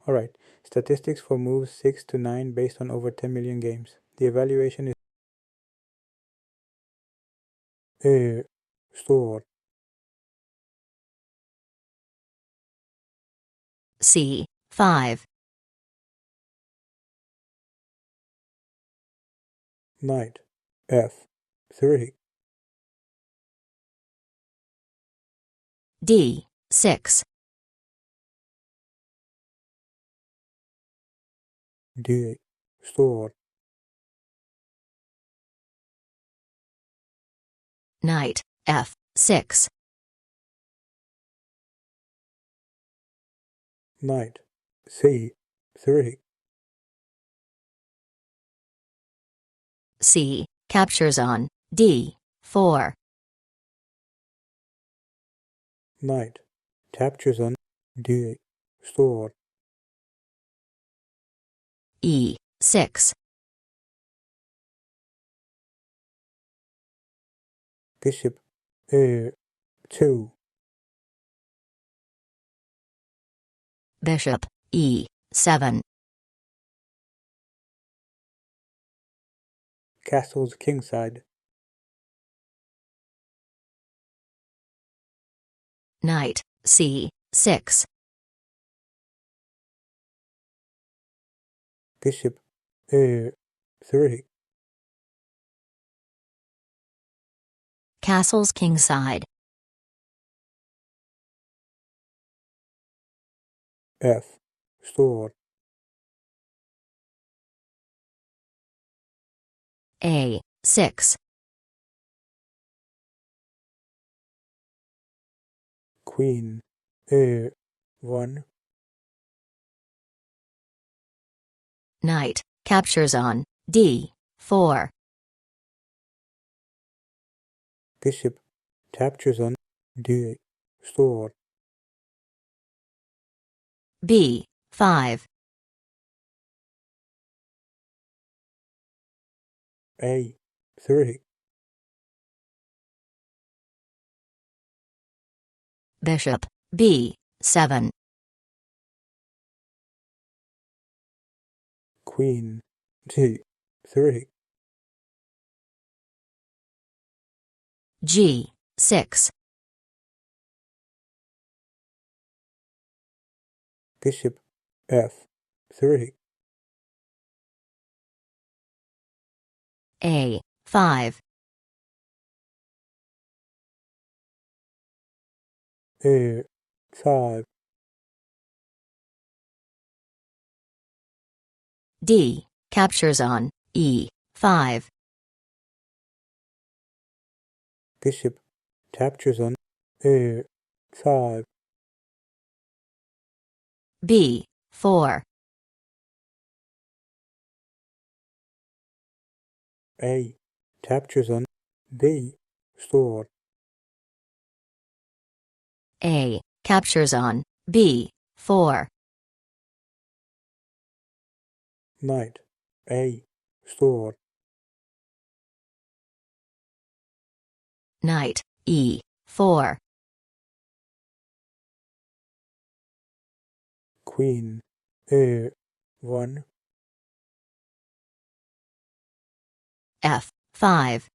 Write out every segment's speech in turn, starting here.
Alright, statistics for moves 6 to 9 based on over 10 million games. The evaluation is store. C5. Knight F3. D6. D8. Store. Knight F6. Knight C3. C captures on D4. Knight captures on D8. Store. E6. Bishop A2. Bishop E7. Castle's kingside. Knight C6. Bishop A3. Castle's kingside. F. Store. A6. Queen A1. Knight captures on D4. Bishop captures on D8. Store. B5. A3. Bishop B7. Queen G3. G6. Bishop F3. A5. A5. D captures on E5. Bishop captures on A5. B4. A captures on B. Store. A captures on B4. Knight A. Store. Knight E4. Queen A1. F5.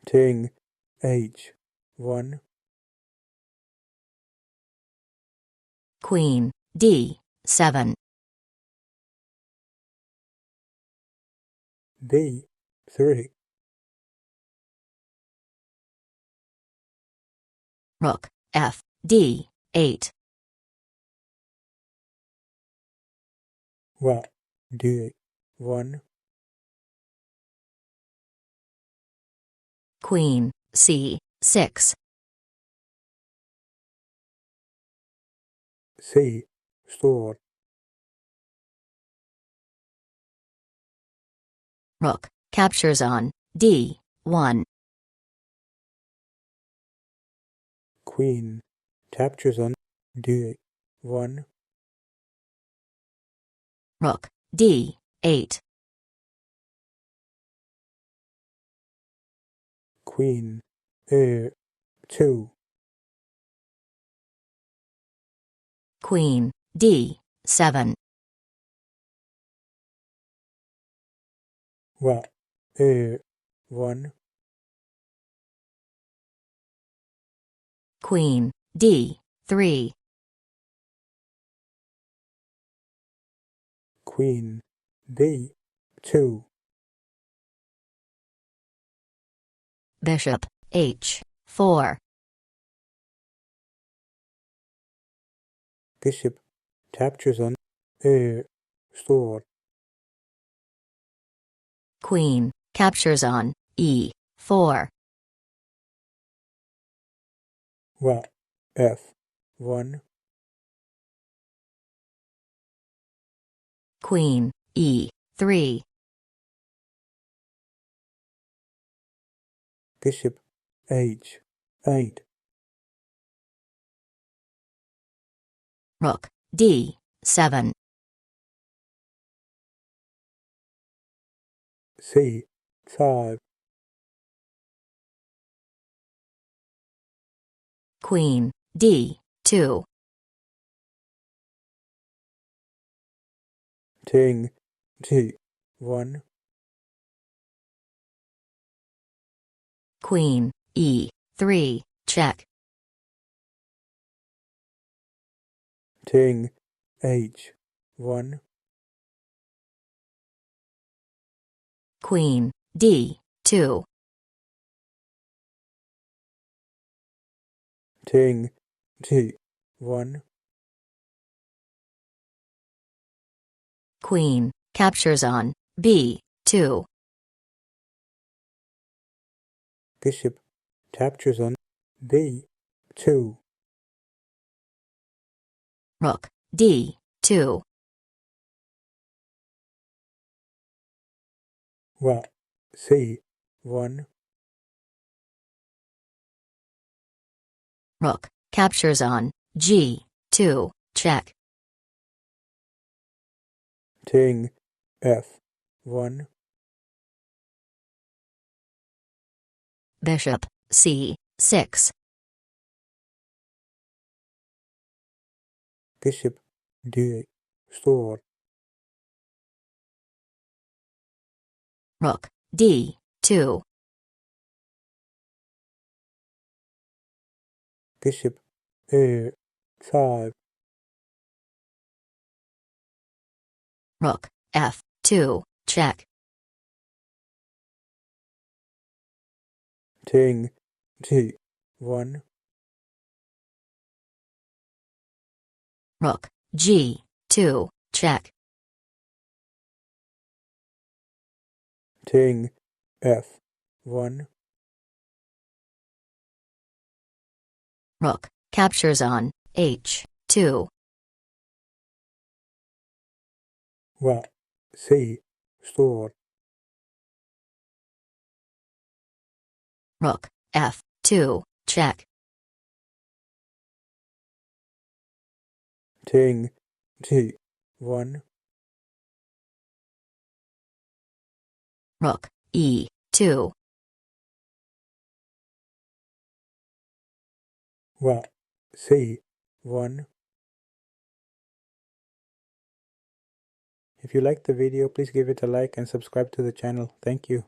King H1. Queen D7. B3. Rook FD8. Rook D1. Queen C6. C. Store. Rook captures on D1. Queen captures on D1. Rook D8. Queen A2. Queen D7. Rook A1. Queen D3. Queen B2. Bishop H4. Bishop captures on A store. Queen captures on E4. Rook F1. Queen E3. Bishop H8. Rook D7. C5. Queen D2. King G1. Queen E3 check. King H1. Queen D2. King G1. Queen captures on B2. Bishop captures on B2. Rook D2. Rook C1. Rook captures on G2 check. King F1. Bishop C6. Bishop D store. Rook D2. Bishop A5. Rook F2 check. King G1. Rook G2 check. King F1. Rook captures on H2. Rook C store. Rook F2 check. King G1. Rook E2. Rook C1. If you liked the video, please give it a like and subscribe to the channel. Thank you.